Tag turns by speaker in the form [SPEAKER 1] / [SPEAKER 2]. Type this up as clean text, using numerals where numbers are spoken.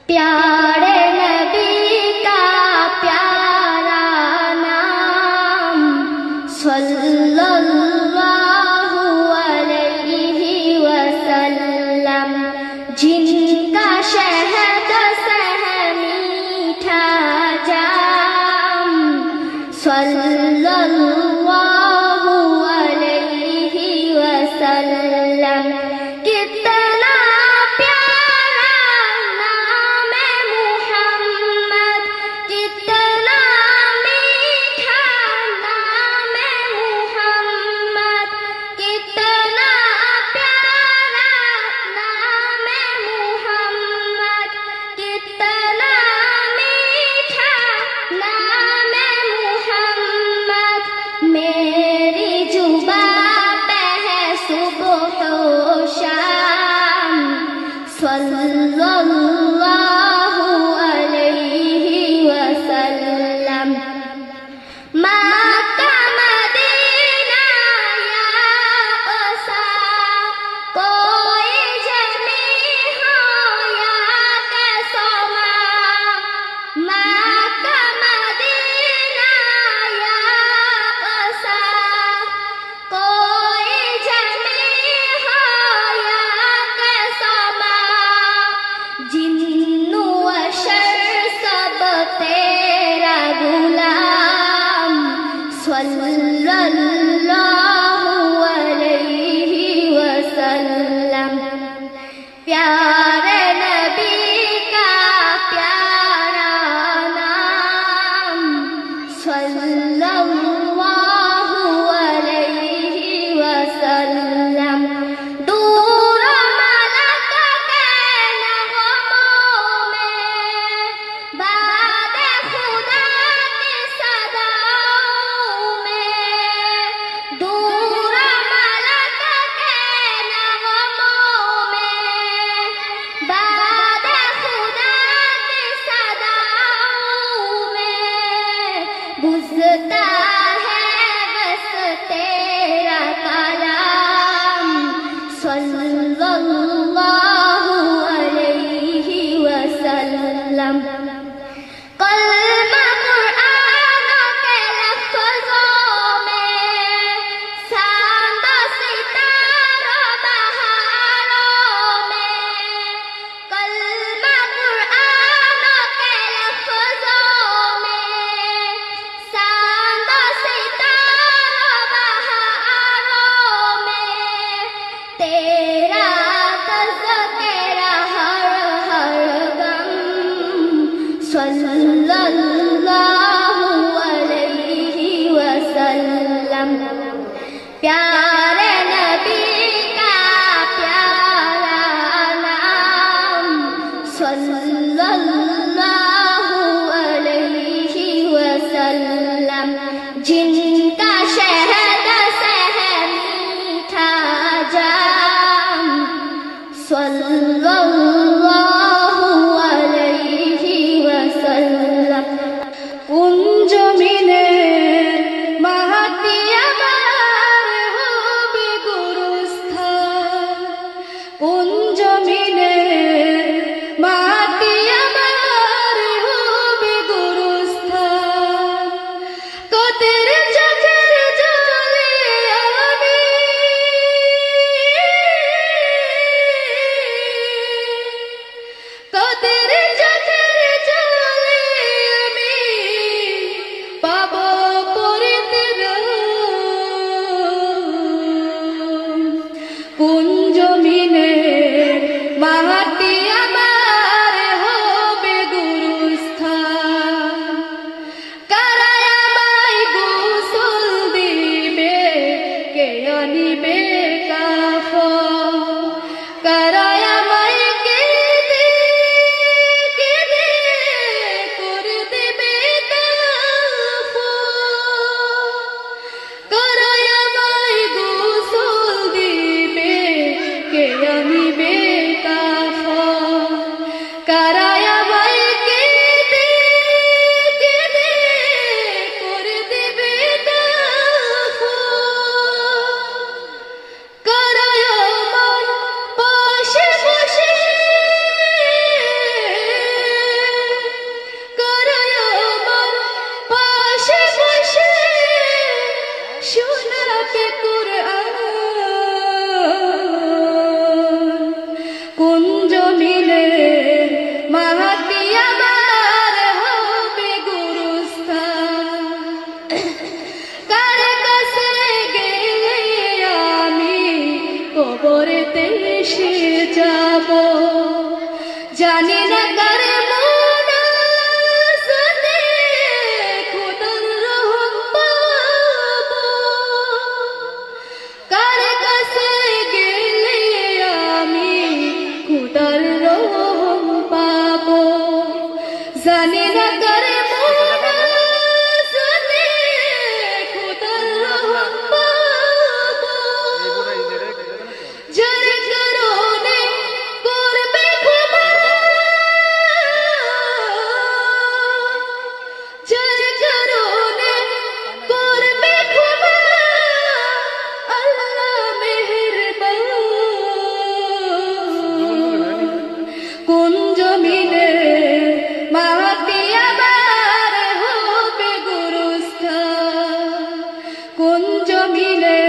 [SPEAKER 1] प्यारे नबी का प्यारा नाम सल्लल्लाहु अलैहि वसल्लम, जिनका शहद मीठा जाम सल्लल्लाहु अलैहि वसल्लम। कितना प्यारा नाम है मुहम्मद, कितना मीठा नाम है मुहम्मद, कितना प्यारा नाम है मुहम्मद, कितना मीठा नाम है मुहम्मद। मेरी जुबां पे है सुबह व शाम सल्लल्लाहु अलैहि वसल्लम। मक्का मदीना या क़सा, कोई जमी हो या कसमा। मक्का मदीना या क़सा, कोई जमी हो या कसमा। जिन्नु अशर सब तेरा गुलाम सल्लल्लाहु अलैहि वसल्लम। प्यारे नबी का प्यारा नाम सल्लल्लाहु अलैहि वसल्लम। दूर मलक के नगमों में, बाद खुदा की सदाओं में। दूर मलक के नगमों में, बाद खुदा की सदाओं में। बुझता है बस तेरा कलाम सल्लल्लाहु अलैहि वसल्लम। कलमा कुरान के लफ्ज़ों में, सांदा सितारों बहारों में। कलमा कुरान के लफ्ज़ों में, सांदा सितारों बहारों में। तेरा तज़किरा हर हर दम सल्लल्लाहु अलैहि वसल्लम। प्यारे नबी का प्यारा नाम सल्लल्लाहु अलैहि वसल्लम, जिनका शहद मीठा जाम सल्लल्लाहु अलैहि वसल्लम। कुंज मिনের মাটি আমার হবে গুরুস্থান, কুঞ্জ মিনের মাটি আমার না করে মুনাজাতে খোদার রহম পাবো, কার কাছে গেলে আমি খোদার রহম পাবো, জানি না করে মুনাজাতে খোদার রহম পাবো, যার কারণে করবে ক্ষমা, যার কারণে করবে ক্ষমা, আল্লাহ মেহেরবান। কোন জমিনে মাটি আবার হবে গুরুস্থান, কোন জমিনে